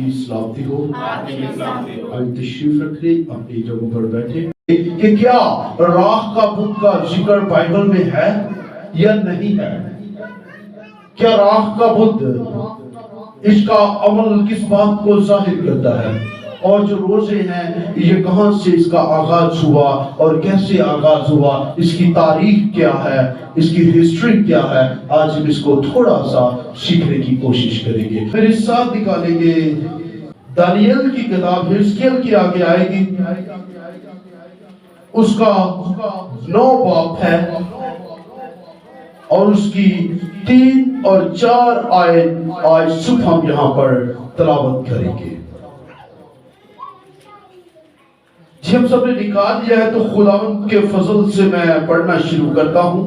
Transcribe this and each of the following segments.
की सलामती हो। आइए तशरीफ रखिए, अपनी जगहों पर बैठे। कि क्या राख का बुत का जिक्र बाइबल में है या नहीं है? क्या राख का बुत इसका अमल किस बात को जाहिर करता है? और जो रोजे हैं ये कहां से इसका आगाज हुआ और कैसे आगाज हुआ, इसकी तारीख क्या है, इसकी हिस्ट्री क्या है, आज हम इसको थोड़ा सा सीखने की कोशिश करेंगे। मेरे साथ निकालेंगे दानियल की किताब हिजकिय्याह की आगे आएगी, उसका 9 बाब है और उसकी 3 और 4 आयत आज सुबह हम यहाँ पर तलावत करेंगे। जी हम सबने निकाल लिया है तो खुदावंद के फजल से मैं पढ़ना शुरू करता हूं।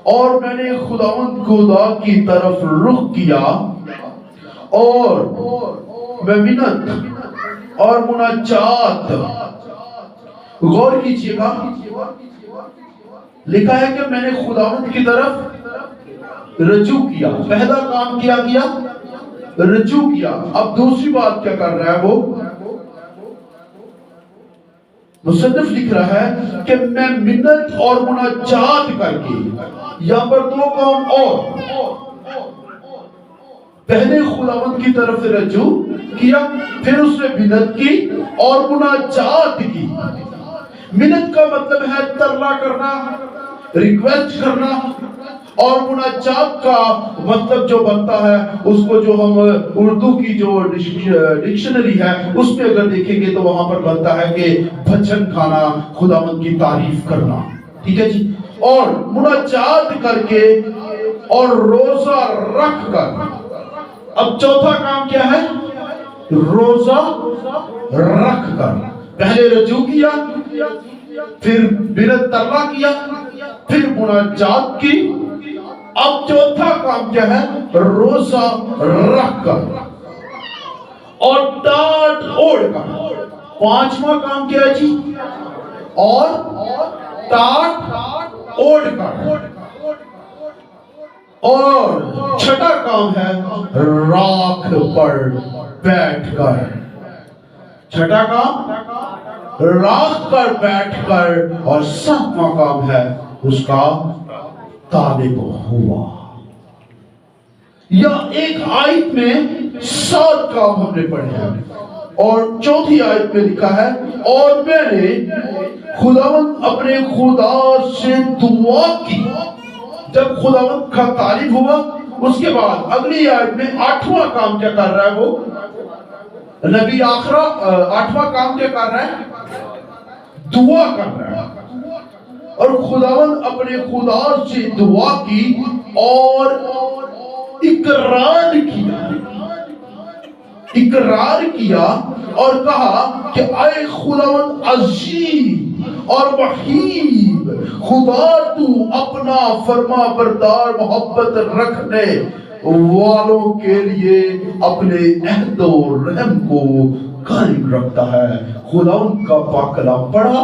और मैंने खुदावंद खुदा की तरफ रुख किया और मैं मिन्नत और मुनाजात, गौर कीजिएगा, लिखा है कि मैंने खुदावंद की तरफ रजू किया। पहला काम किया गया, रजू किया। अब दूसरी बात क्या कर रहा है वो मुसन्निफ लिख रहा है कि मैं मिन्नत और मुनाजात करके, यहां पर 2 काम और, पहले खुदावंद की तरफ से रजू किया, फिर उसने मिन्नत की और मुनाजात की। मिन्नत का मतलब है तरला करना, रिक्वेस्ट करना, और मुनाजात का मतलब जो बनता है उसको जो हम उर्दू की जो डिक्शनरी है उसमें अगर देखेंगे तो वहां पर बनता है कि भजन गाना, खुदावंद की तारीफ करना। ठीक है जी। और मुनाजात करके और रोजा रख कर। अब चौथा काम क्या है? रोजा रख कर। पहले रजू किया, फिर बिनत तरला किया, फिर मुनाजात की, अब चौथा काम क्या है? रोजा रख कर और टाट ओढ़ कर। 5वां काम क्या है जी? और टाट ओढ़ कर। और छठा काम है राख पर बैठकर। छठा काम राख पर बैठकर। और 7वां काम है उसका तालिब हुआ। या एक आयत में 7 काम हमने पढ़े हैं और चौथी आयत में लिखा है और मैंने खुदावंद अपने खुदा से दुआ की। जब खुदावंद का तालिब हुआ उसके बाद अगली आयत में 8वां काम क्या कर रहा है वो नबी आखरा? 8वां काम क्या कर रहा है? दुआ कर रहा है। और खुदावंद अपने खुदा से दुआ की और इकरार किया और कहा कि ऐ खुदावंद अजीम और वहीब खुदा, तू अपना फरमा बरदार मोहब्बत रखने वालों के लिए अपने अहद और रहम को कायम रखता है। खुदावंद का पाक कलाम पढ़ा,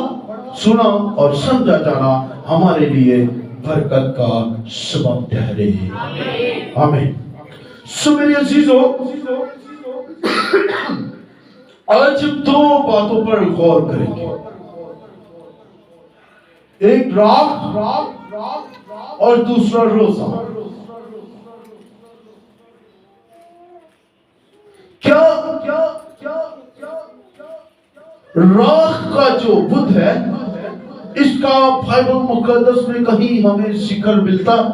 सुना और समझा जाना हमारे लिए बरकत का सबब ठहरे। आमीन। सो मेरे अजीजों, आज 2 बातों पर गौर करेंगे। एक राख और दूसरा रोजा। क्या राख का जो बुत है इसका बाइबल मुकद्दस में कहीं हमें जिक्र मिलता है?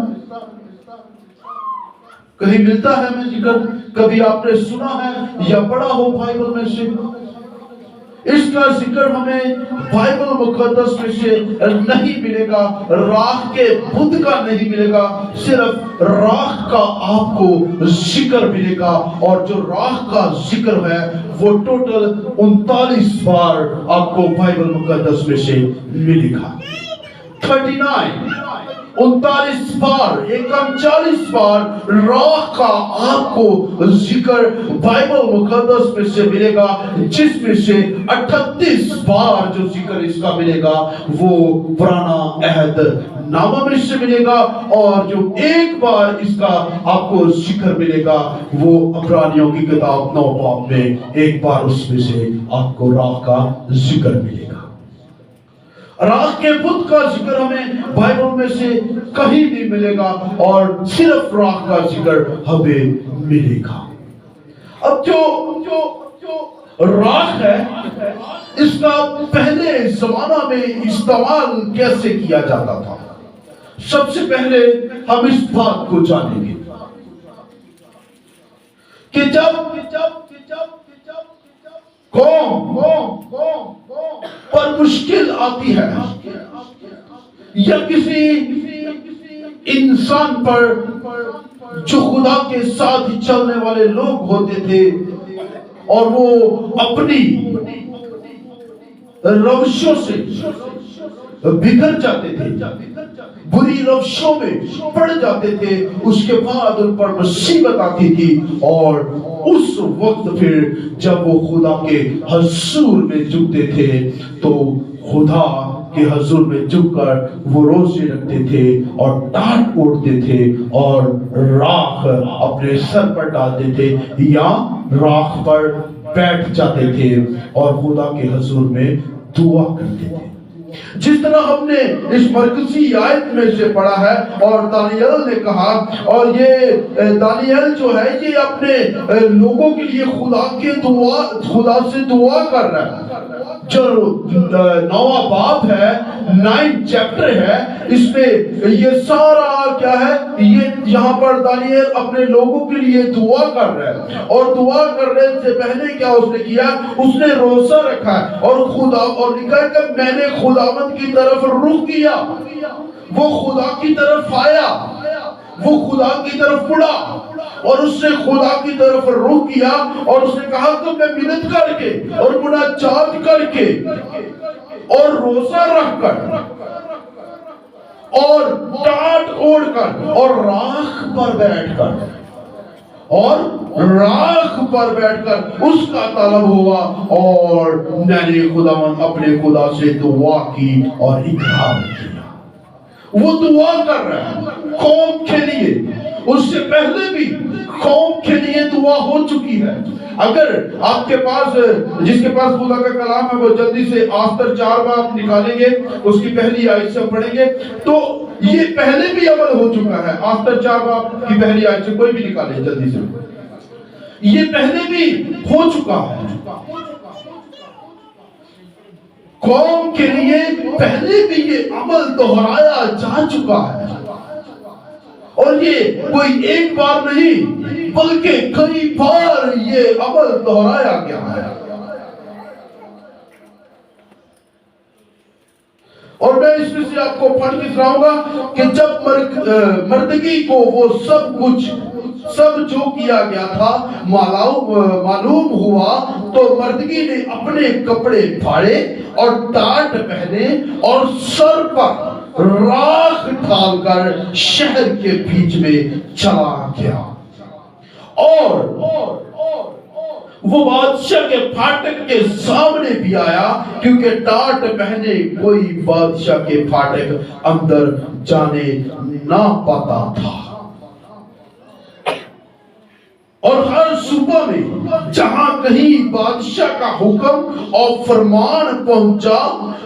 कहीं मिलता है हमें जिक्र? कभी आपने सुना है या पढ़ा हो बाइबल में से? इसका जिक्र हमें बाइबल मुकद्दस में से नहीं मिलेगा। राख के बुत का नहीं मिलेगा, सिर्फ राख का आपको जिक्र मिलेगा। और जो राख का जिक्र है वो टोटल 39 बार आपको बाइबल मुकद्दस में से मिलेगा। 39 39 बार, एकम 40 बार राह का आपको जिक्र बाइबल मुकद्दस में से मिलेगा, जिसमें से 38 बार जो जिक्र इसका मिलेगा वो पुराना अहद नामा में से मिलेगा, और जो एक बार इसका आपको जिक्र मिलेगा वो इब्रानियों की किताब 9 बाब में एक बार उसमें से आपको राह का जिक्र मिलेगा। राह के बुत का जिक्र हमें बाइबल में से कहीं नहीं मिलेगा, और सिर्फ राह का जिक्र हमें मिलेगा। अब जो राह है, इसका पहले जमाना में इस्तेमाल कैसे किया जाता था, सबसे पहले हम इस बात को जानेंगे कि जब कौम पर मुश्किल आती है या किसी इंसान पर जो खुदा के साथ चलने वाले लोग होते थे और वो अपनी रवशों से बिगड़ जाते थे, बुरी रवशों में पड़ जाते थे, उसके बाद उन पर मुसीबत आती थी, और उस वक्त फिर जब वो खुदा के हजूर में झुकते थे तो खुदा के हजूर में झुककर वो रोजे रखते थे और टाट ओढ़ते थे और राख अपने सर पर डालते थे या राख पर बैठ जाते थे और खुदा के हजूर में दुआ करते थे। जिस तरह हमने इस मरकजी आयत में से पढ़ा है, और दानियल ने कहा, और ये दानियल जो है ये अपने लोगों के लिए खुदा से दुआ कर रहा है। जो 9वां बाब है, 9 चैप्टर है, इसमें ये सारा क्या है, ये यहाँ पर दानियल अपने लोगों के लिए दुआ कर रहा है, और दुआ करने से पहले क्या उसने किया, उसने रोजा रखा और खुदा और लिखा है कि मैंने खुदावंद की तरफ रुख किया, वो खुदा की तरफ आया, वो खुदा की तरफ मुड़ा और उसने खुदा की तरफ रुख किया और उसने कहा कि मैं मिन्नत करके और मुनाजात करके और रोजा रखकर और टाट ओढ़कर और राख पर बैठकर उसका तलब हुआ, और मैंने खुदावंद अपने खुदा से दुआ की और इकरार किया। वो दुआ कर रहा है कौम के लिए, उससे पहले भी कौम के लिए दुआ हो चुकी है। अगर आपके पास, जिसके पास खुदा का कलाम है, वो जल्दी से आस्तर 4 बाब निकालेंगे, उसकी पहली आयत से पढ़ेंगे, तो ये पहले भी अमल हो चुका है। आस्तर 4 बाब की पहली आयत से कोई भी निकाले जल्दी से, ये पहले भी हो चुका है। कौम के लिए पहले भी ये अमल दोहराया जा चुका है, और ये कोई एक बार नहीं बल्कि कई बार ये अमल दोहराया गया है। और मैं इसमें से आपको पढ़ के सुनाऊंगा कि जब मर्दगी को वो सब जो किया गया था मालूम हुआ, तो मर्दगी ने अपने कपड़े फाड़े और टाट पहने और सर पर राख डालकर शहर के बीच में चला गया, और वो बादशाह के फाटक के सामने भी आया, क्योंकि टाट पहने कोई बादशाह के फाटक अंदर जाने ना पाता था। और हर सुबह में जहां कहीं बादशाह का हुक्म और फरमान पहुंचा,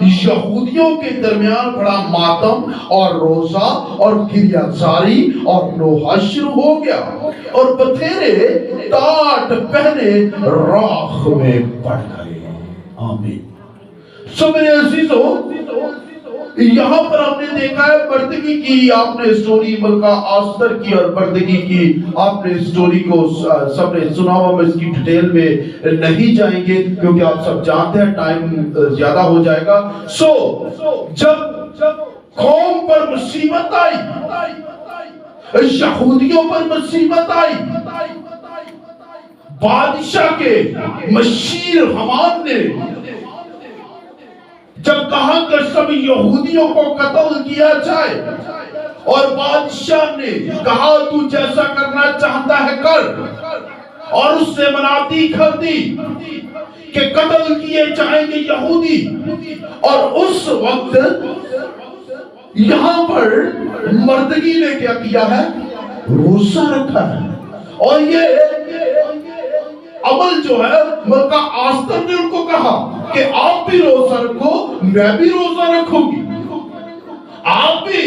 यहूदियों के दरमियान बड़ा मातम और रोजा और गिरयाजारी और नोहा शुरू हो गया, और बथेरे टाट पहने राख में पड़ गए। आमीन। सो मेरे अजीजों, यहाँ पर हमने देखा है मर्दगी की आपने स्टोरी, मलका आस्तर की और मर्दगी की आपने स्टोरी को सबने सुना हुआ, मैं इसकी डिटेल में नहीं जाएंगे क्योंकि आप सब जानते हैं टाइम ज्यादा हो जाएगा। जब कौम पर मुसीबत आई, यहूदियों पर मुसीबत आई, बादशाह के मशीर हमान ने जब कहा कि सब यहूदियों को कत्ल किया जाए اور بادشاہ نے کہا تو جیسا کرنا چاہتا ہے کر، اور اس سے منادی کر دی کہ قتل کیے جائیں گے یہودی۔ اور اس وقت یہاں پر مردگی نے کیا کیا ہے؟ روزہ رکھا ہے۔ اور یہ عمل جو ہے مکہ آستر نے ان کو کہا کہ آپ بھی روزہ رکھو، میں بھی روزہ رکھوں گی، آپ بھی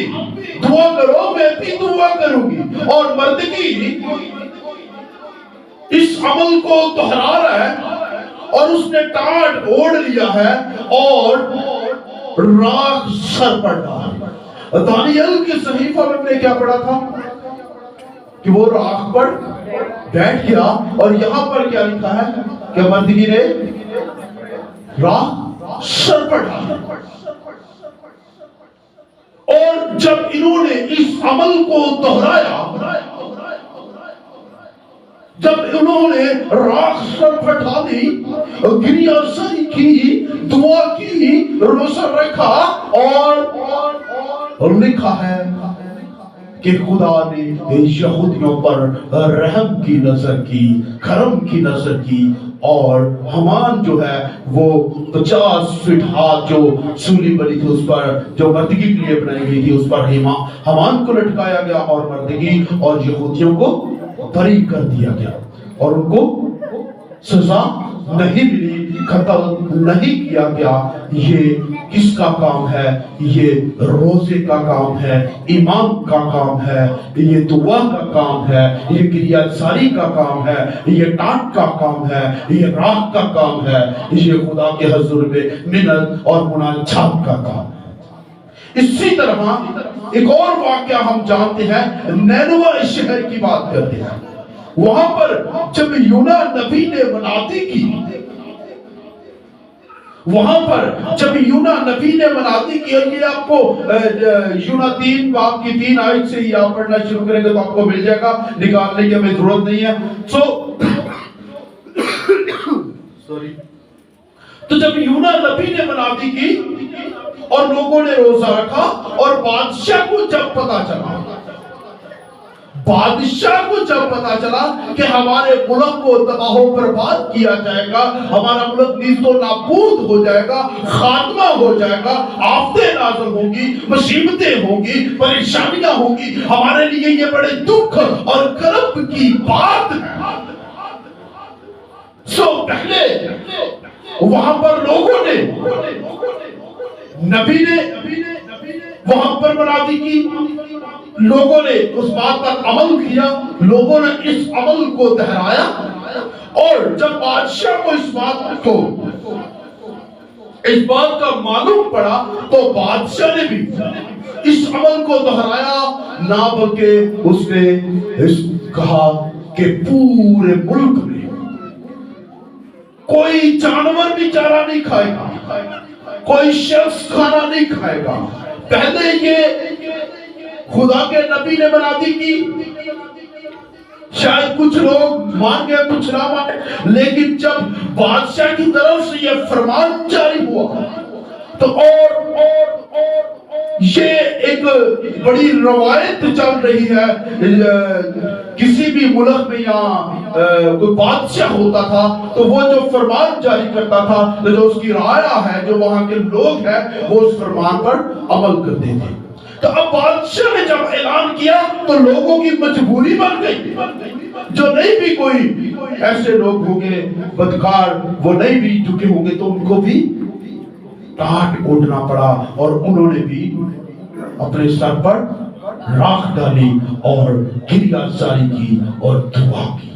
دعا کرو، میں بھی دعا کروں گی۔ اور مردگی اس عمل کو دہرا رہا ہے، اور اس نے ٹاٹ اوڑھ لیا ہے اور راکھ سر پر ڈال۔ دانیل کے صحیفہ میں نے کیا پڑھا تھا کہ وہ راکھ پر بیٹھ گیا، اور یہاں پر کیا لکھا ہے کہ مردگی نے راکھ سر پر ڈال۔ اور جب انہوں نے اس عمل کو دہرایا، جب انہوں نے راکھ سر پر ڈالی، گریہ زاری کی، دعا کی، روزہ رکھا، اور لکھا ہے کہ خدا نے یہودیوں پر رحم کی نظر کی، کرم کی نظر کی، اور حمان جو ہے وہ 50 فٹ ہاتھ جو سولی بنی تھی اس پر، جو مردگی کے لیے بنائی گئی تھی، اس پر حمان کو لٹکایا گیا، اور مردگی اور یہودیوں کو بری کر دیا گیا، اور ان کو سزا نہیں ملی، قتل نہیں کیا گیا۔ یہ کس کا کام ہے؟ یہ روزے کا کام ہے، ایمان کا کام ہے، یہ دعا کا کام ہے، یہ گریہ زاری کا کام ہے، یہ ٹاٹ کا کام ہے، یہ راکھ کا کام ہے، یہ خدا کے حضور میں منت اور مناجات کا کام ہے۔ اسی طرح ایک اور واقعہ ہم جانتے ہیں، نینوہ شہر کی بات کرتے ہیں۔ وہاں پر جب یونا نبی نے منادی کی، وہاں پر جب یونا نبی نے منادی کی، یہ آپ کو یونا 3 باب کی 3 آیت سے ہی آپ پڑھنا شروع کریں گے تو آپ کو مل جائے گا، نکالنے کی ہمیں ضرورت نہیں ہے۔ تو جب یونا نبی نے منادی کی اور لوگوں نے روزہ رکھا، اور بادشاہ کو جب پتا چلا، بادشاہ کو جب پتا چلا کہ ہمارے ملک کو تباہ و برباد کیا جائے گا، ہمارا ملک نیست و نابود ہو جائے گا، خاتمہ ہو جائے گا، آفتیں نازل ہوں گی، مصیبتیں ہوں گی، پریشانیاں ہوں گی، ہمارے لیے یہ بڑے دکھ اور کرب کی بات ہے۔ پہلے وہاں پر لوگوں نے، نبی نے وہاں پر منادی کی، لوگوں نے اس بات پر عمل کیا، لوگوں نے اس عمل کو دہرایا، اور جب بادشاہ کو اس بات کا معلوم پڑا تو بادشاہ نے بھی اس عمل کو دہرایا، نہ بلکہ اس نے کہا کہ پورے ملک میں کوئی جانور بھی چارہ نہیں کھائے گا، کوئی شخص کھانا نہیں کھائے گا۔ پہلے یہ خدا کے نبی نے منادی کی، شاید کچھ لوگ مان گئے کچھ نہ مانے، لیکن جب بادشاہ کی طرف سے یہ فرمان جاری ہوا تو اور یہ ایک بڑی روایت چل رہی ہے، کسی بھی ملک میں یہاں کوئی بادشاہ ہوتا تھا تو وہ جو فرمان جاری کرتا تھا، تو جو اس کی رعایا ہے، جو وہاں کے لوگ ہیں، وہ اس فرمان پر عمل کرتے تھے۔ تو اب بادشاہ نے جب اعلان کیا تو لوگوں کی مجبوری بن گئی، جو نہیں بھی کوئی ایسے لوگ ہوں گے بدکار، وہ نہیں بھی جھکے ہوں گے، تو ان کو بھی ٹاٹ اڑنا پڑا، اور انہوں نے بھی اپنے سر پر راکھ ڈالی اور گریہ زاری کی اور دعا کی۔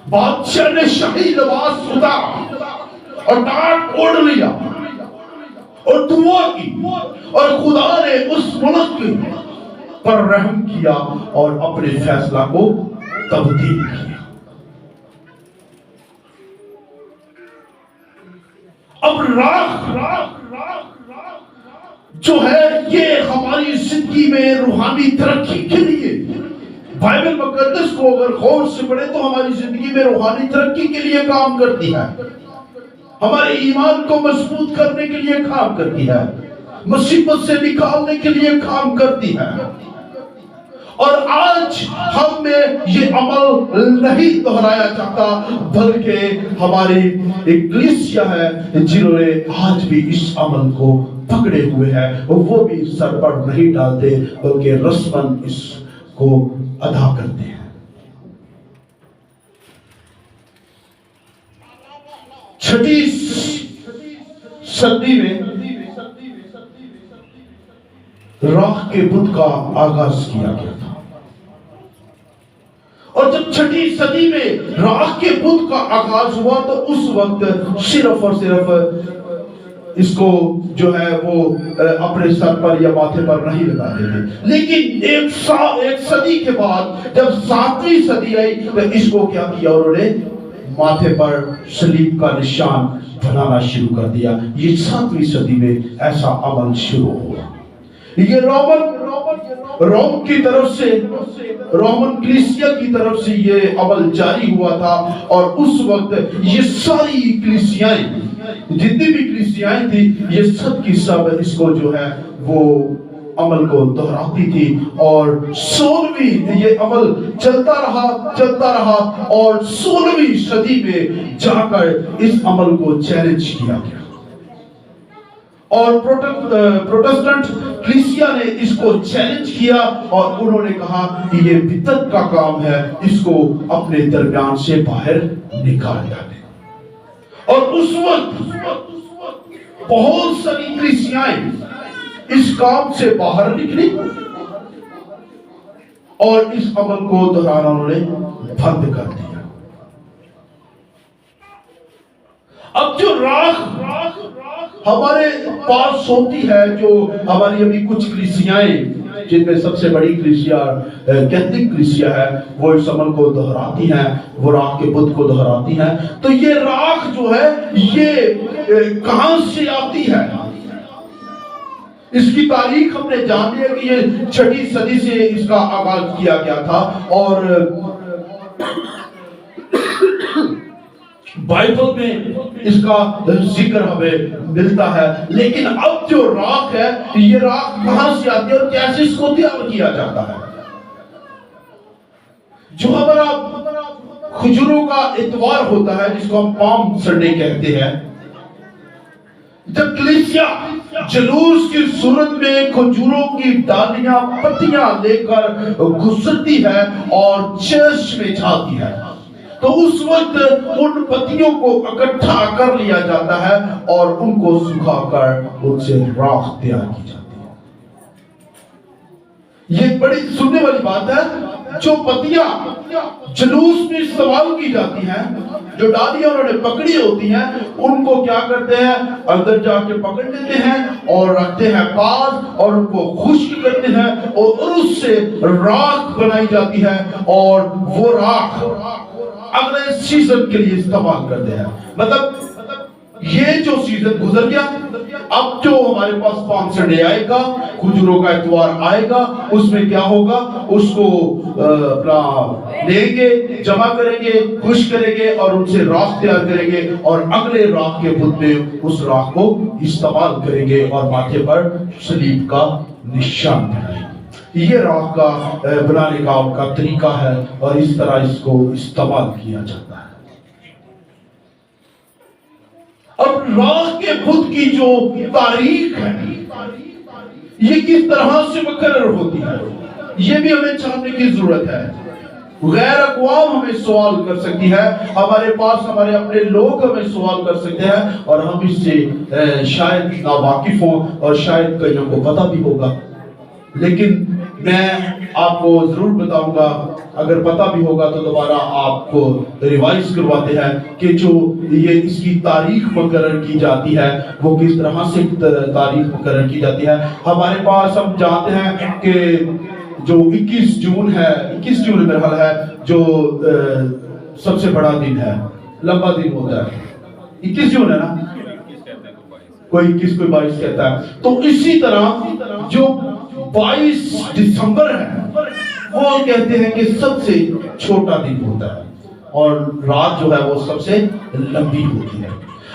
بادشاہ نے شاہی لباس اتارا اور ٹاٹ اوڑھ لیا اور دعا کی، اور خدا نے اس ملک پر رحم کیا اور اپنے فیصلہ کو تبدیل کیا۔ اب راکھ جو ہے یہ ہماری زندگی میں روحانی ترقی کے لیے، بائبل مقدس کو اگر غور سے پڑھیں تو ہماری زندگی میں روحانی ترقی کے لیے کام کرتی ہے، ہمارے ایمان کو مضبوط کرنے کے لیے کام کرتی ہے۔ मुसीबत से निकालने के लिए काम करती है। और आज हम में ये अमल नहीं दोहराया जाता, बल्कि हमारी एक कलीसिया है जिन्होंने आज भी इस अमल को पकड़े हुए हैं, वो भी सर पर नहीं डालते बल्कि रस्मन इसको अदा करते हैं। छठी सदी में राख के बुत का आगाज किया गया था, और जब छठी सदी में राख के बुत का आगाज हुआ तो उस वक्त सिर्फ और सिर्फ इसको जो है वो अपने सर पर या माथे पर नहीं लगाते थे। लेकिन एक सदी के बाद जब 7वीं सदी आई तो इसको क्या किया, उन्होंने माथे पर सलीब का निशान बनाना शुरू कर दिया। ये 7वीं सदी में ऐसा अमल शुरू हुआ। ये रोम की तरफ से, रोमन कलीसिया की तरफ से ये अमल जारी हुआ था, और उस वक्त ये सारी कलीसियाएं, जितनी भी कलीसियाएं थी, ये सब की सब इसको जो है वो अमल को दोहराती थी। और 16वीं ये अमल चलता रहा और 16वीं सदी में जाकर इस अमल को चैलेंज किया गया, और प्रोटेस्टेंट कलीसिया ने इसको चैलेंज किया और उन्होंने कहा कि ये बिदअत का काम है, इसको अपने दरमियान से बाहर निकाल डालें। और उस वक्त बहुत सारी कलीसियाएं इस काम से बाहर निकली और इस अमल को दोहराना उन्होंने बंद कर दिया। अब जो राख हमारे पास होती है, जो हमारी अभी कुछ कलीसियाएं, जिनमें सबसे बड़ी कलीसिया कैथोलिक कलीसिया है, वो इस अमल को दोहराती हैं, वो राख के बुत को दोहराती हैं। तो ये राख जो है ये कहां से आती है? इसकी तारीख हमने जान लिया कि ये 6ठी सदी से इसका आगाज किया गया था, और बाइबल में इसका जिक्र हमें मिलता है। लेकिन अब जो राख है, ये राख कहां से आती है और कैसे इसको तैयार किया जाता है? जो हमारा खजूरों का इतवार होता है, जिसको हम पाम संडे कहते हैं, जब कलीसिया जुलूस की सूरत में खजूरों की डालियां, पत्तियां लेकर गुजरती है और चर्च में जाती है, तो उस वक्त उन पत्तियों को इकट्ठा कर लिया जाता है और उनको सुखाकर उनसे राख तैयार की जाती है। ये बड़ी सुनने वाली बात है। जो पत्तियां जुलूस में इस्तेमाल की जाती हैं, जो डालियां उन्होंने पकड़ी होती हैं, उनको क्या करते हैं, अंदर जाके पकड़ लेते हैं और रखते हैं पास, और उनको खुश्क करते हैं और उससे राख बनाई जाती है, और वो राख अगले सीजन के लिए इस्तेमाल करते हैं। मतलब ये जो सीजन गुजर गया, अब जो हमारे पास पाम संडे आएगा, खजूरों का इतवार आएगा, उसमें क्या होगा, उसको अपना लेंगे, जमा करेंगे, खुश करेंगे और उनसे राख तैयार करेंगे, और अगले राख के बुत में उस राख को इस्तेमाल करेंगे और माथे पर सलीब का निशान बनाएंगे। ये राख का बनाने का उनका तरीका है, और इस तरह इसको इस्तेमाल किया जाता है। अब राख के बुत की जो तारीख है, ये किस तरह से मुकर्रर होती है, ये भी हमें जानने की जरूरत है। गैर अक़वाम हमें सवाल कर सकती है, हमारे पास हमारे अपने लोग हमें सवाल कर सकते हैं, और हम इससे शायद नावाकिफ हों और शायद कईयों को पता भी होगा, लेकिन मैं आपको जरूर बताऊंगा, अगर पता भी होगा तो दोबारा आपको रिवाइज करवाते हैं कि जो ये इसकी तारीख मुकर्रर की जाती है, वो किस तरह से तारीख मुकर्रर की जाती है। हमारे पास हम जानते हैं कि जो 21 जून है, 21 जून मेरा ख्याल है, जो सबसे बड़ा दिन है, लंबा दिन होता है, 21 जून है ना, कोई 21 कोई 22 कहता है। तो इसी तरह जो 22 दिसंबर है, वो कहते हैं कि सबसे छोटा दिन होता है, और रात जो है वो सबसे लंबी होती है।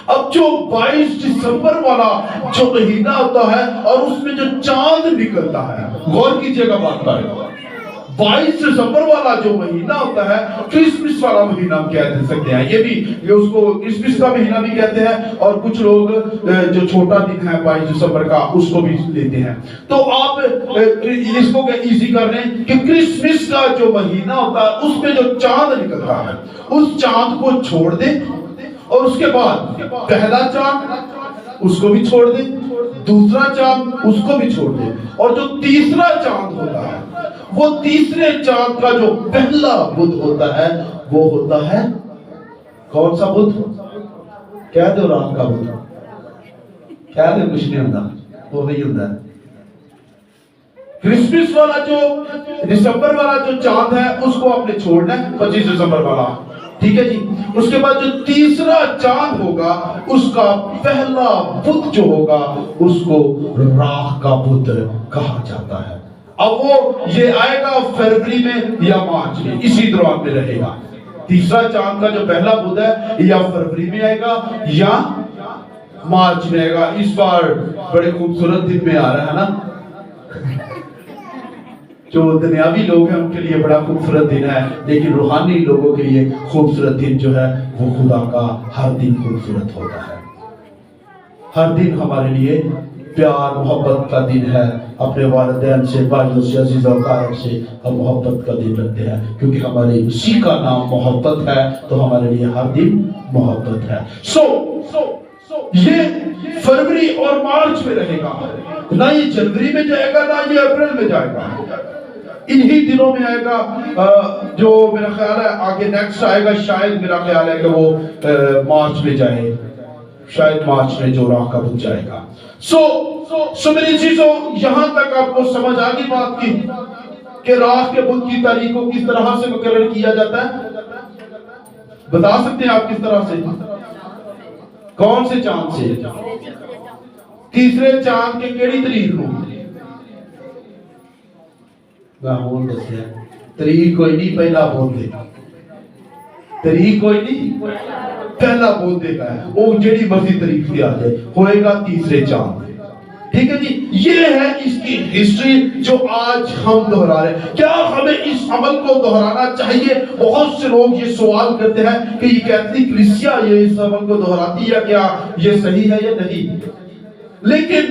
اب جو 22 دسمبر والا جو مہینہ ہوتا ہے اور اس میں جو چاند نکلتا ہے، غور کیجئے گا بات پر، 22 دسمبر والا جو مہینہ ہوتا ہے کرسمس والا مہینہ ہم کہہ سکتے ہیں، یہ بھی اس کو کرسمس کا مہینہ بھی کہتے ہیں، اور کچھ لوگ جو چھوٹا دن ہے 22 دسمبر کا اس کو بھی لیتے ہیں۔ تو آپ اس کو ایزی کر رہے ہیں کہ کرسمس کا جو مہینہ ہوتا ہے اس میں جو چاند نکلتا ہے اس چاند کو چھوڑ دیں، اور اس کے بعد پہلا چاند اس کو بھی چھوڑ دیں، دوسرا چاند اس کو بھی چھوڑ دیں، اور جو تیسرا چاند ہوتا ہے وہ تیسرے چاند کا جو پہلا بدھ ہوتا ہے وہ ہوتا ہے کون سا بدھ؟ کہہ دو رات کا بدھ، کہہ دو کچھ نہیں ہوتا، وہ وہی ہوتا ہے۔ کرسمس والا جو دسمبر والا جو چاند ہے اس کو آپ نے چھوڑنا ہے، 25 دسمبر والا، ٹھیک ہے جی۔ اس کے بعد جو تیسرا چاند ہوگا اس کا پہلا بدھ جو ہوگا اس کو راہ کا بدھ کہا جاتا ہے۔ اب وہ یہ آئے گا فروری میں یا مارچ میں، اسی دوران میں رہے گا۔ تیسرا چاند کا جو پہلا بدھ ہے یا فروری میں آئے گا یا مارچ میں آئے گا۔ اس بار بڑے خوبصورت دن میں آ رہا ہے نا، جو دنیاوی لوگ ہیں ان کے لیے بڑا خوبصورت دن ہے، لیکن روحانی لوگوں کے لیے خوبصورت دن جو ہے وہ خدا کا ہر دن خوبصورت ہوتا ہے۔ ہر دن ہمارے لیے پیار محبت کا دن ہے، اپنے والدین سے، بھائیوں سے، عزیز و اقارب سے ہم محبت کا دن رکھتے ہیں، کیونکہ ہمارے اسی کا نام محبت ہے، تو ہمارے لیے ہر دن محبت ہے۔ یہ فروری اور مارچ میں رہے گا، نہ یہ جنوری میں جائے گا نہ یہ اپریل میں جائے گا، انہی دنوں میں آئے گا۔ جو میرا خیال ہے آگے نیکسٹ آئے گا، شاید میرا خیال ہے کہ وہ مارچ میں جائے، شاید مارچ میں جو راہ کا بدھ جائے گا۔ سو میری چیزوں، یہاں تک آپ کو سمجھ آگی بات کی کہ راہ کے بدھ کی تاریخ کو کس طرح سے مقرر کیا جاتا ہے؟ بتا سکتے ہیں آپ کس طرح سے؟ کون سے چاند سے؟ تیسرے چاند کے کیڑی تاریخ کو؟ تاریخ کوئی نہیں، پہلا بول دے، تاریخ کوئی نہیں، پہلا بول دے گا، وہ جیڑی مرضی تاریخ دیا جائے، ہوئے گا تیسرے چاند۔ ٹھیک ہے جی، یہ ہے اس کی ہسٹری جو آج ہم دہرا رہے ہیں۔ کیا ہمیں اس عمل کو دہرانا چاہیے؟ بہت سے لوگ یہ سوال کرتے ہیں کہ یہ کیتھولک کلیسیا یہ اس عمل کو دہراتی ہے، کیا یہ صحیح ہے یا نہیں؟ لیکن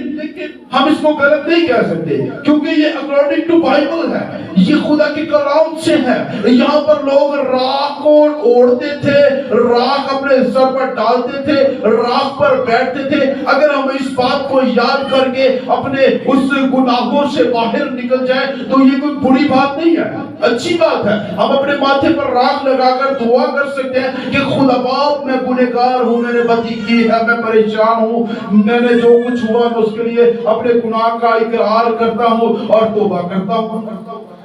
ہم اس کو غلط نہیں کہہ سکتے، کیونکہ یہ اکارڈنگ ٹو بائبل ہے، یہ خدا کے کلام سے ہے۔ یہاں پر لوگ راکھ کو اوڑھتے تھے، راکھ اپنے سر پر ڈالتے تھے، راکھ پر بیٹھتے تھے۔ اگر ہم اس بات کو یاد کر کے اپنے اس گناہوں سے باہر نکل جائیں تو یہ کوئی بری بات نہیں ہے، اچھی بات ہے۔ ہم اپنے ماتھے پر راکھ لگا کر دعا کر سکتے ہیں کہ خدا باپ میں گنہگار ہوں، میں نے بدی کی ہے، میں پریشان ہوں، میں نے جو کچھ ہوا میں اس کے لیے اپنے گناہ کا اقرار کرتا ہوں اور توبہ کرتا ہوں۔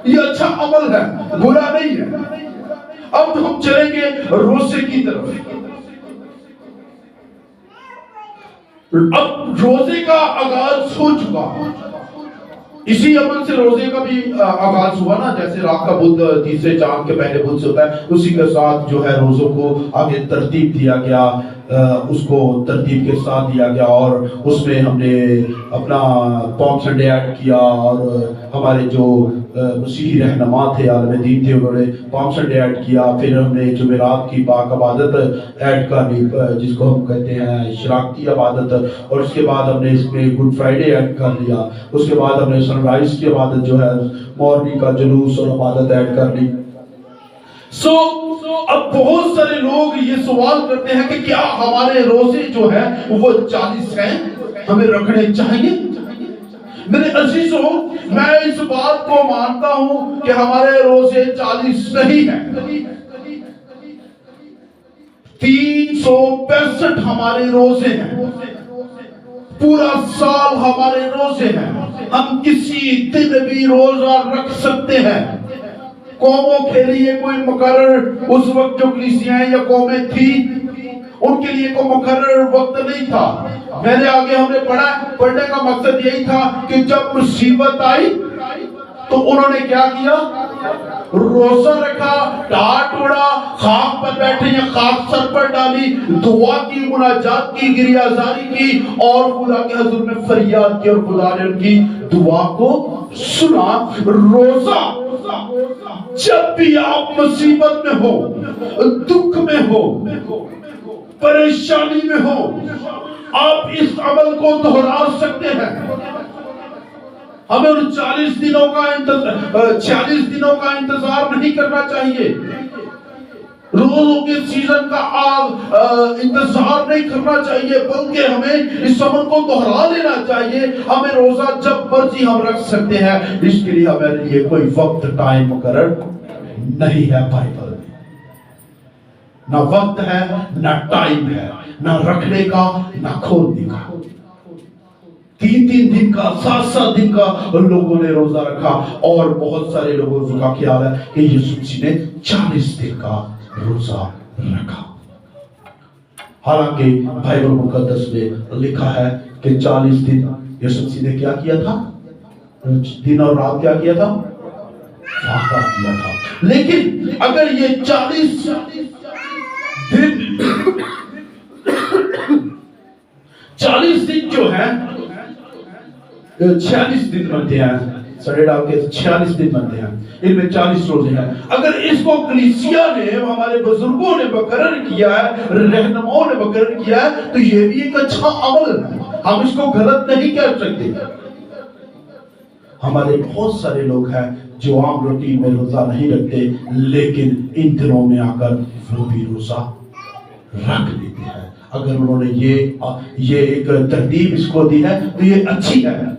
یہ اچھا عمل ہے، برا نہیں ہے۔ اب ہم چلیں گے روزے کی طرف۔ اب روزے کا آغاز ہو چکا، اسی عمل سے روزے کا بھی آغاز ہوا نا، جیسے راہ کا بدھ تیسرے چاند کے پہلے بدھ سے ہوتا ہے، اسی کے ساتھ جو ہے روزوں کو آگے ترتیب دیا گیا، اس کو ترتیب کے ساتھ دیا گیا، اور اس میں ہم نے اپنا پالم سنڈے ایڈ کیا، اور ہمارے جو مسیحی رہنما تھے، عالم دین تھے، انہوں نے پالم سنڈے ایڈ کیا۔ پھر ہم نے جمعرات کی پاک عبادت ایڈ کر لی، جس کو ہم کہتے ہیں شراکتی عبادت، اور اس کے بعد ہم نے اس میں گڈ فرائیڈے ایڈ کر لیا۔ اس کے بعد ہم نے سن رائز کی عبادت جو ہے مورننگ کا جلوس اور عبادت ایڈ کر لی۔ اب بہت سارے لوگ یہ سوال کرتے ہیں کہ کیا ہمارے روزے جو ہیں وہ 40 ہیں، ہمیں رکھنے چاہیے؟ میرے عزیزوں، میں اس بات کو مانتا ہوں کہ ہمارے روزے 40 نہیں ہیں، 365 ہمارے روزے ہیں، پورا سال ہمارے روزے ہیں۔ ہم کسی دن بھی روزہ رکھ سکتے ہیں۔ قوموں کے لیے کوئی مقرر اس وقت جو کلیسیاں یا قومیں تھی ان کے لیے کوئی مقرر وقت نہیں تھا۔ میرے آگے ہم نے پڑھنے کا مقصد یہی تھا کہ جب مصیبت آئی تو انہوں نے کیا کیا؟ روزہ رکھا، ٹاٹ اڑا، خاک पर बैठे या खाक सर पर डाली, दुआ की, मुनाजात की, गिरियाजारी की और खुदा के हुजूर में फरियाद की और खुदा ने उनकी दुआ को सुना। रोजा जब भी आप मुसीबत में हो, दुख में हो, परेशानी में हो, आप इस अमल को दोहरा सकते हैं। हमें उन 40 दिनों का इंतजार नहीं करना चाहिए, रोजों के सीजन का इंतजार नहीं करना चाहिए, बल्कि हमें इस अमल को दोहरा लेना चाहिए। हमें रोजा जब मर्जी हम रख सकते हैं, इसके लिए हमारे लिए कोई वक्त टाइम मुकर्रर नहीं है। बाइबल में ना वक्त है, ना टाइम है, ना रखने का, ना खोलने का। 3-3 दिन का, 7-7 दिन का लोगों ने रोजा रखा और बहुत सारे लोगों का ख्याल है कि यीशु मसीह ने 40 दिन का रोजा रखा। हालांकि बाइबल मुकद्दस में लिखा है कि 40 दिन यीशु मसीह ने क्या किया था? दिन और रात क्या किया था? वादा किया था। लेकिन अगर ये 40 दिन जो है 46 दिन बनते हैं, सड़े डाल के 46 दिन बनते हैं, इनमें 40 रोजे हैं। अगर इसको कलीसिया ने, हमारे बुजुर्गों ने मुकर्रर किया है, रहनुमाओं ने मुकर्रर किया है, तो ये भी एक अच्छा अमल है, हम इसको गलत नहीं कह सकते। हमारे बहुत सारे लोग हैं जो आम रूटीन में रोजा नहीं रखते, लेकिन इन दिनों में आकर वो भी रोजा रख लेते हैं। अगर उन्होंने ये एक तरतीब इसको दी है तो ये अच्छी है,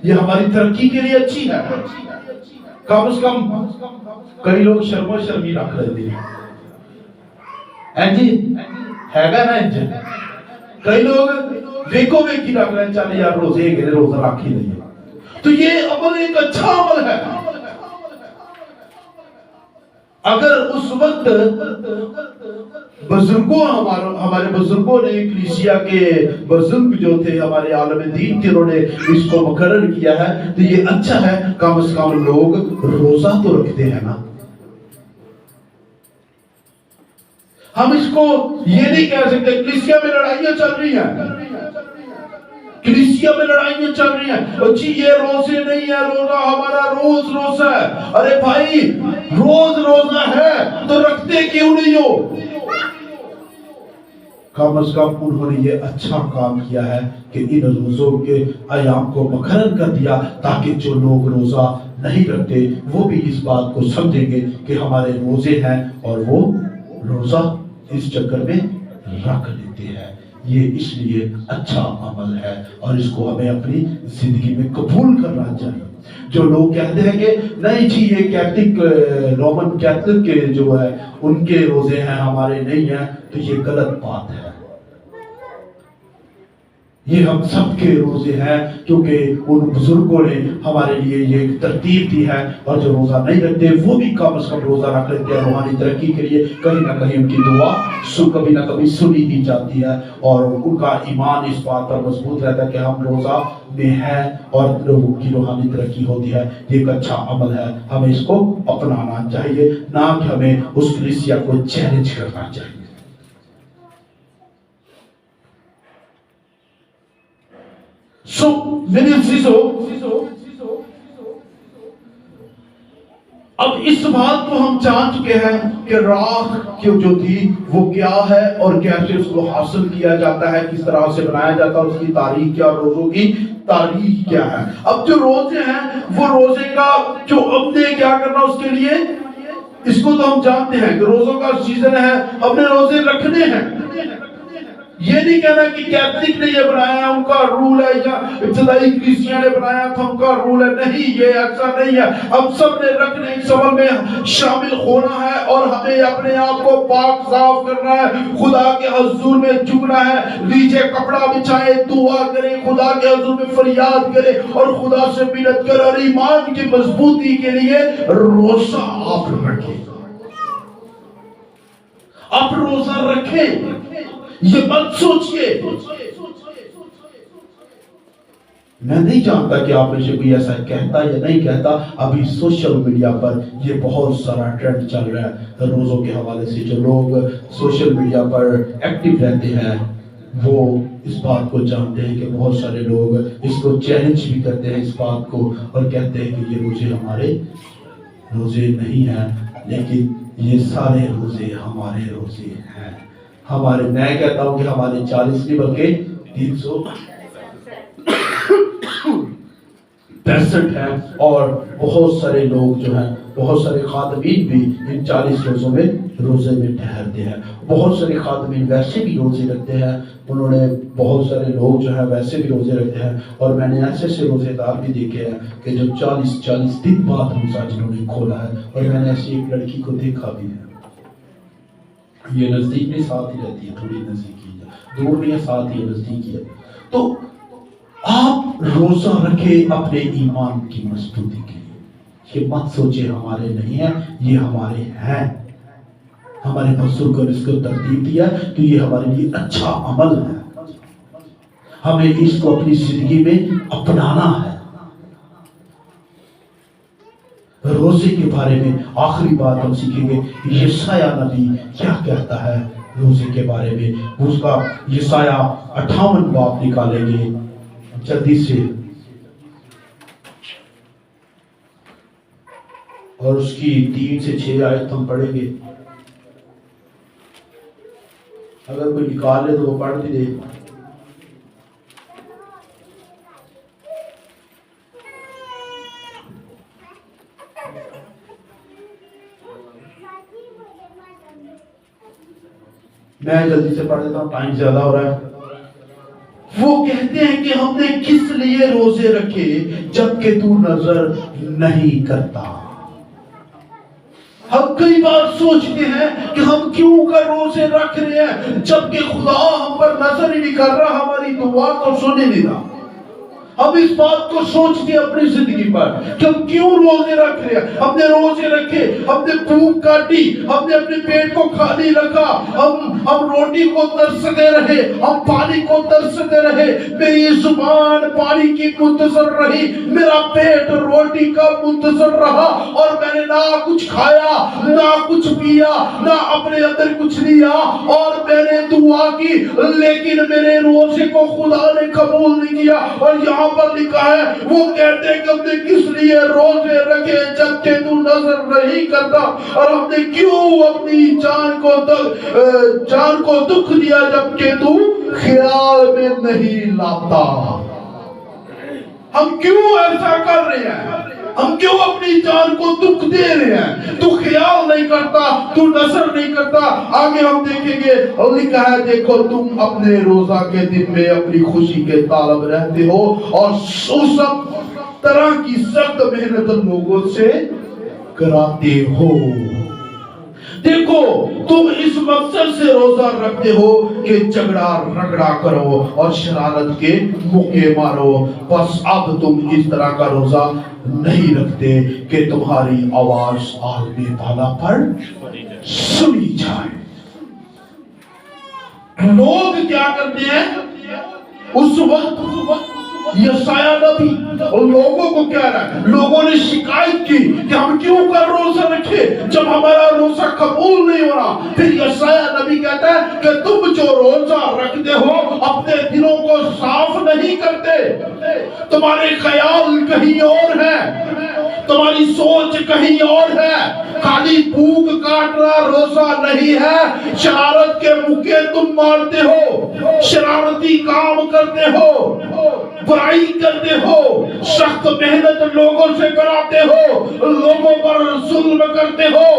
ये हमारी तरक्की के लिए अच्छी है। कम से कम कई लोग शर्मो शर्मी रख लेते हैं जी, हैगा ना इंज। कई लोग देखो वेखी रख रहे हैं, चल यार रोजे रोजा रख ही नहीं। तो ये अमल एक अच्छा अमल है। अगर उस वक्त बुजुर्गों, हमारे बुजुर्गों ने, कलीसिया के बुजुर्ग जो थे, हमारे आलम दीन के, उन्होंने इसको मुकर्रर किया है, तो ये अच्छा है। कम से कम लोग रोजा तो रखते हैं ना। हम इसको ये नहीं कह सकते कलीसिया में लड़ाइयां चल रही हैं, कलीसिया में लड़ाइयां चल रही हैं, जी ये रोजे नहीं है, रोजा हमारा रोज रोजा है। अरे भाई, रोज रोजा है तो रखते क्यों नहीं हो? कम से कम उन्होंने ये अच्छा काम किया है कि इन रोजों के अयाम को मुकर्रर कर दिया, ताकि जो लोग रोजा नहीं रखते वो भी इस बात को समझेंगे कि हमारे रोजे हैं और वो रोजा इस चक्कर में रख लेते हैं। ये इसलिए अच्छा अमल है और इसको हमें अपनी जिंदगी में कबूल करना चाहिए। जो लोग कहते हैं कि नहीं जी ये कैथलिक, रोमन कैथलिक के जो है उनके रोजे हैं, हमारे नहीं हैं, तो ये गलत बात है। ये हम सबके रोजे हैं, क्योंकि उन बुजुर्गों ने हमारे लिए ये तरतीब दी है। और जो रोजा नहीं रखते वो भी कम से कम रोजा रख लेते हैं, रूहानी तरक्की के लिए। कहीं ना कहीं उनकी दुआ कभी ना कभी सुनी ही जाती है और उनका ईमान इस बात पर मजबूत रहता है कि हम रोजा में हैं और लोगों की रूहानी तरक्की होती है। ये एक अच्छा अमल है, हमें इसको अपनाना चाहिए, ना कि हमें उस कलीसिया को चैलेंज करना चाहिए। मेरे चीजों, अब इस बात को हम जान चुके हैं कि राख क्यों जो थी वो क्या है और कैसे उसको हासिल किया जाता है, किस तरह से बनाया जाता है, उसकी तारीख क्या, रोजों की तारीख क्या है। अब जो रोजे हैं वो रोजे का जो हमने क्या करना उसके लिए, इसको तो हम जानते हैं कि रोजों का सीजन है, हमने रोजे रखने हैं। ये नहीं कहना कि कैथलिक ने ये बनाया, उनका रूल है, या इब्तदाई कलीसिया ने बनाया था, उनका रूल है। नहीं, ये ऐसा नहीं है। हम सब ने रखने इस अमल में शामिल होना है और हमें अपने आप को पाक साफ करना है, खुदा के हुजूर में झुकना है। नीचे कपड़ा बिछाए, दुआ करें, खुदा के हुजूर में फरियाद करें और खुदा से मिन्नत करें और ईमान की मजबूती के लिए रोजा आप रखें। आप रोजा रखें, ये मत सोचिए میں نہیں جانتا کہ آپ میں سے کوئی ایسا کہتا یا نہیں کہتا. ابھی سوشل میڈیا پر یہ بہت سارا ٹرینڈ چل رہا ہے روزوں کے حوالے سے. جو لوگ سوشل میڈیا پر ایکٹیو رہتے ہیں وہ اس بات کو جانتے ہیں کہ بہت سارے لوگ اس کو چیلنج بھی کرتے ہیں اس بات کو اور کہتے ہیں کہ یہ روزے ہمارے روزے نہیں ہیں، لیکن یہ سارے روزے ہمارے روزے ہیں. ہمارے، میں کہتا ہوں کہ ہمارے 40 نہیں بلکہ 365 ہیں. اور بہت سارے لوگ جو ہیں، بہت سارے خادمین بھی ان 40 روزوں میں روزے میں ٹھہرتے ہیں. بہت سارے خادمین ویسے بھی روزے رکھتے ہیں، انہوں نے بہت سارے لوگ جو ہیں ویسے بھی روزے رکھتے ہیں. اور میں نے ایسے سے روزے دار بھی دیکھے ہیں کہ جو 40 دن بعد روزہ جنہوں نے کھولا ہے. اور میں نے ایسی ایک لڑکی کو دیکھا بھی ہے، یہ نزدیک میں ساتھ ہی رہتی ہے، تھوڑی نزدیکی ہے، دور نہیں ہے، ساتھ ہی نزدیکی ہے. تو آپ روزہ رکھیں اپنے ایمان کی مضبوطی کے لیے. یہ مت سوچے ہمارے نہیں ہیں، یہ ہمارے ہیں. ہمارے بزرگوں نے اس کو ترتیب دیا تو یہ ہمارے لیے اچھا عمل ہے. ہمیں اس کو اپنی زندگی میں اپنانا ہے. روزے کے بارے میں آخری بات ہم سیکھیں گے. یسایہ نبی کیا کہتا ہے روزے کے بارے میں؟ اس کا یسایہ 58 باب نکالیں گے جلدی سے، اور اس کی 3 سے 6 آیت ہم پڑھیں گے. اگر کوئی نکال لے تو وہ پڑھ بھی دے. میں جلدی سے پڑھ دیتا ہوں، ٹائم زیادہ ہو رہا ہے. وہ کہتے ہیں کہ ہم نے کس لیے روزے رکھے جبکہ تو نظر نہیں کرتا. ہم کئی بار سوچتے ہیں کہ ہم کیوں کر روزے رکھ رہے ہیں جبکہ خدا ہم پر نظر ہی نہیں کر رہا، ہماری دعا کو سنے نہیں رہا. ہم اس بات کو سوچتے ہیں اپنی زندگی پر کہ ہم کیوں روزے رکھ رہے ہیں. ہم نے روزے رکھے، ہم نے بھوک کاٹی، ہم نے اپنے پیٹ کو خالی رکھا، ہم روٹی کو ترستے رہے، ہم پانی کو ترستے رہے. میری زبان پانی کی منتظر رہی، میرا پیٹ روٹی کا منتظر رہا، اور میں نے نہ کچھ کھایا نہ کچھ پیا نہ اپنے اندر کچھ لیا، اور میں نے دعا کی لیکن میرے روزے کو خدا نے قبول نہیں کیا. اور یہاں پر لکھا ہے، وہ کہتے ہیں کہ ہم نے کس لیے روزے رکھے جبکہ تو نظر نہیں کرتا، اور ہم نے کیوں اپنی جان کو دکھ دیا جبکہ تو خیال میں نہیں لاتا. ہم کیوں ایسا کر رہے ہیں؟ ہم کیوں اپنی جان کو دکھ دے رہے ہیں؟ تو خیال نہیں کرتا، تو نظر نہیں کرتا. آگے ہم دیکھیں گے اور لکھا ہے، دیکھو تم اپنے روزہ کے دن میں اپنی خوشی کے طالب رہتے ہو اور سب طرح کی سخت محنت لوگوں سے کراتے ہو. دیکھو تم اس مقصد سے روزہ رکھتے ہو کہ جھگڑا رگڑا کرو اور شرارت کے موقع مارو. بس اب تم اس طرح کا روزہ نہیں رکھتے کہ تمہاری آواز عالم بالا پر سنی جائے. لوگ کیا کرتے ہیں اس وقت؟ یسایہ نبی اور لوگوں کو کیا رہا ہے؟ لوگوں نے شکایت کی کہ ہم کیوں کر روزہ رکھے جب ہمارا روزہ قبول نہیں ہو رہا. پھر یسایہ نبی کہتا ہے کہ تم جو روزہ رکھتے ہو اپنے دلوں کو صاف نہیں کرتے، تمہارے خیال کہیں اور ہے، تمہاری سوچ کہیں اور ہے. خالی بھوک کاٹنا روزہ نہیں ہے، شرارت کے موقع تم مارتے ہو، شرارتی کام کرتے ہو، برائی کرتے ہو، سخت محنت لوگوں سے کراتے ہو، لوگوں پر ظلم کرتے ہو.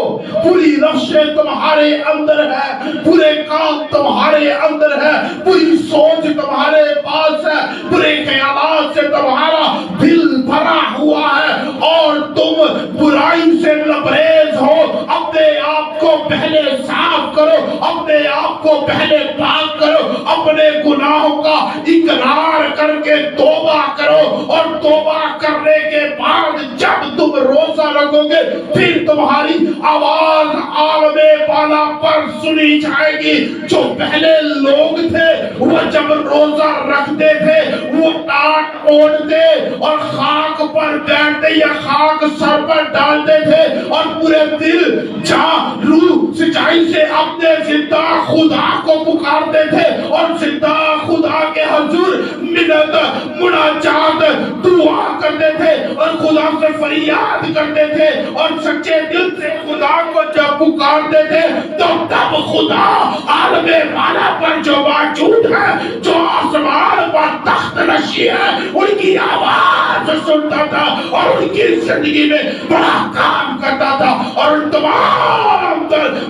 بری نفسیں تمہارے اندر ہے، برے کام تمہارے اندر ہے، بری سوچ تمہارے پاس ہے، برے خیالات سے تمہارا دل بھرا ہوا ہے، اور تم बुराई से लबरेज हो, अपने आप को पहले साफ करो, अपने आप को पहले पाक करो, अपने गुनाहों का इकरार करके तौबा करो, और तौबा करने के बाद जब तुम रोजा रखोगे फिर तुम्हारी आवाज आलमे बाला पर सुनी जाएगी। जो पहले लोग थे वो जब रोजा रखते थे वो टाट ओढ़ते और खाक पर बैठते या खाक सर पर डालते थे और पूरे दिल जान रूह सच्चाई से अपने जिंदा खुदा को पुकारते थे और जिंदा खुदा के हुजूर मिन्नत मुनाजात दुआ करते थे और खुदा से फरियाद करते थे और सच्चे दिल से खुदा को जब पुकारते थे तो तब खुदा आलमे वाला पर जो मौजूद है, जो आसमान पर तख्त नशी है, उनकी आवाज सुनता था और उनकी जिंदगी में बड़ा काम करता था और उन तमाम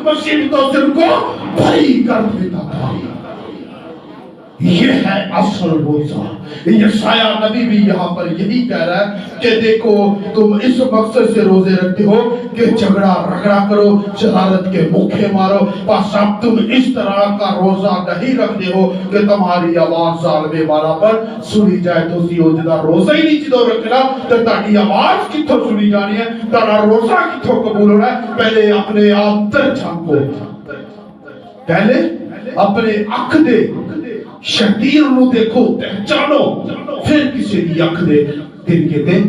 मुसीबतों से उनको बरी कर देता था। ये है असल रोजा। यशाया नबी भी यहाँ पर यही कह रहा है कि देखो तुम इस मकसद से रोजे रखते हो कि झगड़ा रगड़ा करो, शरारत के मुक्के मारो, बस अब तुम इस तरह का रोजा नहीं रखते हो कि तुम्हारी आवाज ज़ालिम वाला पर सुनी जाए। तो सीधा रोजा ही नहीं जिदो रखना तो ताड़ी आवाज किथों सुनी जानी है, तारा रोजा किथों कबूल होना है। पहले अपने अंदर झांको, पहले अपने अख दे शतीर नु देखो, पहचानो, फिर किसी की अख दे दिन के दिन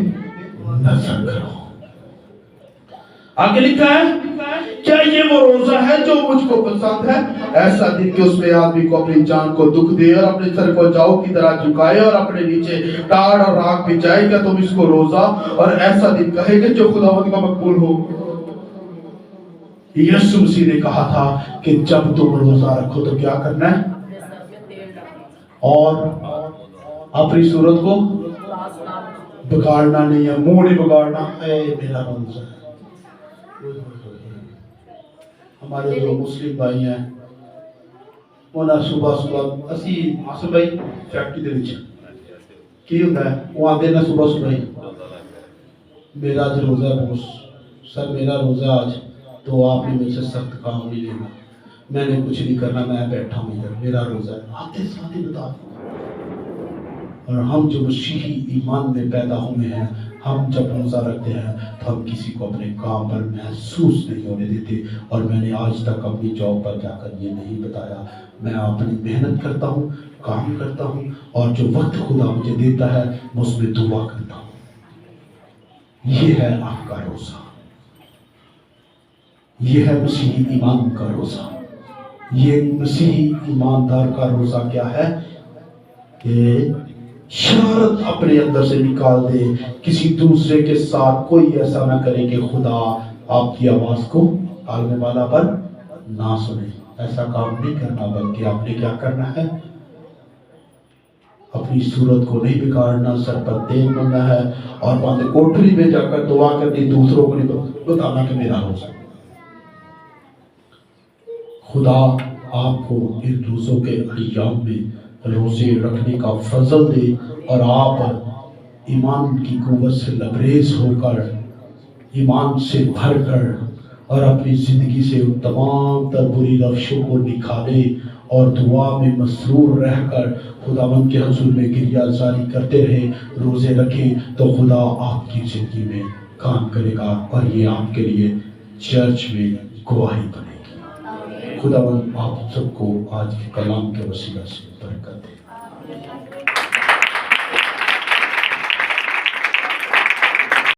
नजर करो। आगे लिखा है क्या ये वो रोजा है जो मुझको पसंद है? ऐसा दिन कि उसमें आदमी को अपनी जान को दुख दे और अपने सर को जाओ की तरह झुकाए और अपने नीचे टाड़ और राख बिछाए। क्या तुम इसको रोजा और ऐसा दिन कहेंगे जो खुदावंद का मकबूल हो? यीशु मसीह ने कहा था कि जब तुम रोजा रखो तो क्या करना है, और अपनी सूरत को बिगाड़ना नहीं है, मुंह नहीं बिगाड़ना है। मेरा रोजा है। हमारे जो मुस्लिम भाई हैं उन्हें सुबह सुबह असी आसम भाई फैक्ट्री दे विच की होंदा है, वो आते ना सुबह सुबह ही मेरा आज रोजा है बॉस, सर मेरा रोजा आज, तो आपने मुझसे सख्त काम नहीं लेना, मैंने कुछ नहीं करना, मैं बैठा हूँ इधर, मेरा रोजा है। आते साथ ही बता। और हम जो मसीही ईमान में पैदा हुए हैं, हम जब रोजा रखते हैं तो हम किसी को अपने काम पर महसूस नहीं होने देते। और मैंने आज तक अपनी जॉब पर जाकर ये नहीं बताया, मैं अपनी मेहनत करता हूँ, काम करता हूँ, और जो वक्त खुदा मुझे देता है मैं उसमें दुआ करता हूँ। ये है आपका रोजा, ये है मसीही ईमान का रोजा। ये मसीही ईमानदार का रोजा क्या है कि शरारत अपने अंदर से निकाल दे, किसी दूसरे के साथ कोई ऐसा ना करे कि खुदा आपकी आवाज को आलमे वाला पर ना सुने। ऐसा काम नहीं करना, बल्कि आपने क्या करना है, अपनी सूरत को नहीं बिगाड़ना, सर पर तेल बनना है और वहां कोठरी में जाकर दुआ करनी, दूसरों को नहीं बताना कि मेरा रोजा। खुदा आपको इन रोजों के अय्याम में रोजे रखने का फजल दे और आप ईमान की कुव्वत से लबरेज होकर, ईमान से भरकर और अपनी जिंदगी से उन तमाम तर बुरी रवशों को निकाले और दुआ में मसरूर रहकर खुदावंद के हुजूर में गिरिया जारी करते रहे, रोजे रखे, तो खुदा आपकी जिंदगी में काम करेगा और ये आपके लिए चर्च में गवाही बनेगी। खुदावंद आप सबको आज के कलाम के वसीला से बरकत दे।